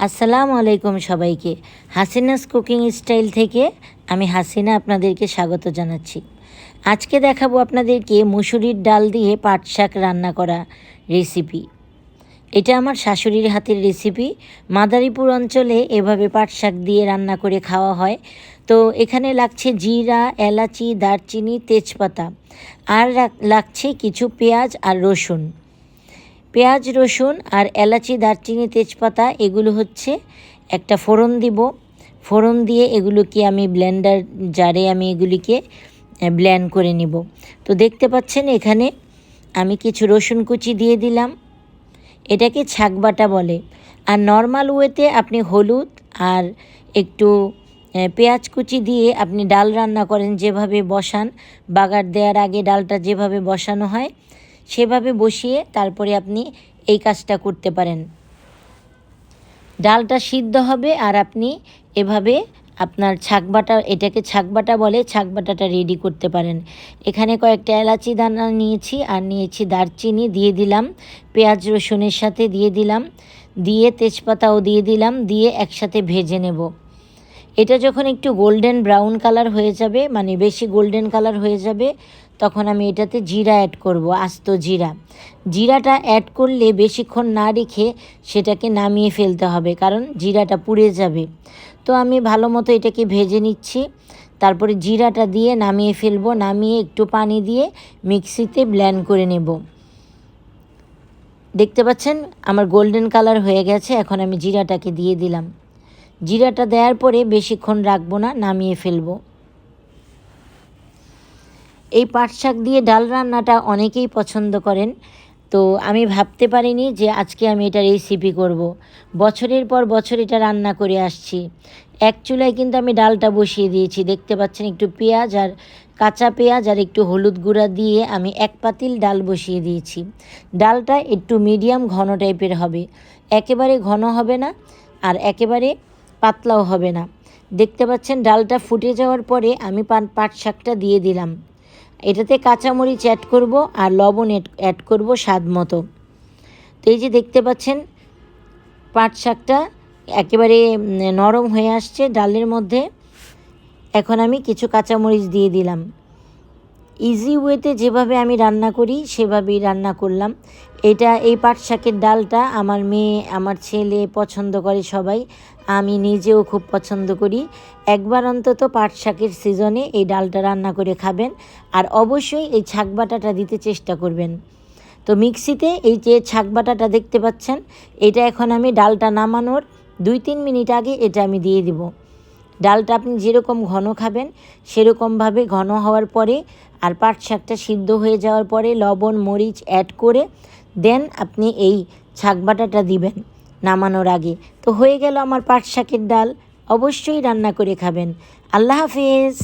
আসসালামু আলাইকুম সবাইকে। হাসিনাস কুকিং স্টাইল থেকে আমি হাসিনা আপনাদেরকে স্বাগত জানাচ্ছি। আজকে দেখাবো আপনাদেরকে মুসুরির ডাল দিয়ে পাট শাক রান্না করা রেসিপি। এটা আমার শাশুড়ির হাতের রেসিপি। মাদারীপুর অঞ্চলে এভাবে পাট শাক দিয়ে রান্না করে খাওয়া হয়। তো এখানে লাগছে জিরা, এলাচি, দারচিনি, তেজপাতা, আর লাগছে কিছু পেঁয়াজ আর রসুন। পেঁয়াজ, রসুন আর এলাচি, দারচিনি, তেজপাতা এগুলো হচ্ছে একটা ফোড়ন দিব। ফোড়ন দিয়ে এগুলোকে আমি ব্লেন্ডার জারে আমি এগুলিকে ব্লেন্ড করে নিব। তো দেখতে পাচ্ছেন এখানে আমি কিছু রসুন কুচি দিয়ে দিলাম। এটাকে ছাক বাটা বলে। আর নর্মাল ওয়েতে আপনি হলুদ আর একটু পেঁয়াজ কুচি দিয়ে আপনি ডাল রান্না করেন, যেভাবে বসান বাগার দেওয়ার আগে ডালটা যেভাবে বসানো হয় সেভাবে বসিয়ে তারপরে আপনি এই কাজটা করতে পারেন। ডালটা সিদ্ধ হবে আর আপনি এভাবে আপনার ছাকবাটা, এটাকে ছাকবাটা বলে, ছাকবাটাটা রেডি করতে পারেন। এখানে কয়েকটা এলাচি দানা নিয়েছি আর নিয়েছি দারচিনি, দিয়ে দিলাম পেঁয়াজ রসুনের সাথে, দিয়ে দিলাম, দিয়ে তেজপাতাও দিয়ে দিলাম, দিয়ে একসাথে ভেজে নেব। এটা যখন একটু গোল্ডেন ব্রাউন কালার হয়ে যাবে, মানে বেশি গোল্ডেন কালার হয়ে যাবে, তখন আমি এটাতে জিরা অ্যাড করব, আস্ত জিরা। জিরাটা অ্যাড করলে বেশিক্ষণ না রেখে সেটাকে নামিয়ে ফেলতে হবে, কারণ জিরাটা পুড়ে যাবে। তো আমি ভালো মতো এটাকে ভেজে নিচ্ছি, তারপরে জিরাটা দিয়ে নামিয়ে ফেলবো। নামিয়ে একটু পানি দিয়ে মিক্সিতে ব্লেন্ড করে নেব। দেখতে পাচ্ছেন আমার গোল্ডেন কালার হয়ে গেছে। এখন আমি জিরাটাকে দিয়ে দিলাম। জিরাটা দেওয়ার পরে বেশিক্ষণ রাখবো না, নামিয়ে ফেলবো। এই পাট শাক দিয়ে ডাল রান্নাটা অনেকেই পছন্দ করেন। তো আমি ভাবতে পারিনি যে আজকে আমি এটা রেসিপি করব। বছরের পর বছর এটা রান্না করে আসছি। এক চুলায় কিন্তু আমি ডালটা বসিয়ে দিয়েছি। দেখতে পাচ্ছেন একটু পেঁয়াজ আর কাঁচা পেঁয়াজ আর একটু হলুদ গুঁড়া দিয়ে আমি এক পাতিল ডাল বসিয়ে দিয়েছি। ডালটা একটু মিডিয়াম ঘন টাইপের হবে, একেবারে ঘন হবে না আর একেবারে পাতলাও হবে না। দেখতে পাচ্ছেন ডালটা ফুটে যাওয়ার পরে আমি পাট শাকটা দিয়ে দিলাম। এটাতে কাঁচামরিচ অ্যাড করব আর লবণ অ্যাড করব স্বাদ মতো। তো এই যে দেখতে পাচ্ছেন পাট শাকটা একেবারে নরম হয়ে আসছে ডালের মধ্যে। এখন আমি কিছু কাঁচামরিচ দিয়ে দিলাম। ইজি ওয়েতে যেভাবে আমি রান্না করি সেভাবেই রান্না করলাম। এই পাট শাকের ডালটা আমার মেয়ে, আমার ছেলে পছন্দ করে সবাই, আমি নিজেও খুব পছন্দ করি। একবার অন্তত পাট শাকের সিজনে এই ডালটা রান্না করে খাবেন, আর অবশ্যই এই ছাক বাটাটা দিতে চেষ্টা করবেন। তো মিক্সিতে এই যে ছাক বাটাটা দেখতে পাচ্ছেন, এটা এখন আমি ডালটা নামানোর 2-3 মিনিট আগে এটা আমি দিয়ে দিব। ডালটা আপনি যেরকম ঘন খাবেন সেরকমভাবে ঘন হওয়ার পরে আর পাট শাকটা সিদ্ধ হয়ে যাওয়ার পরে লবণ মরিচ অ্যাড করে দেন আপনি এই ছাক বাটাটা দিবেন নামানোর আগে। তো হয়ে গেল আমার পাট শাকের ডাল। অবশ্যই রান্না করে খাবেন। আল্লাহ হাফেজ।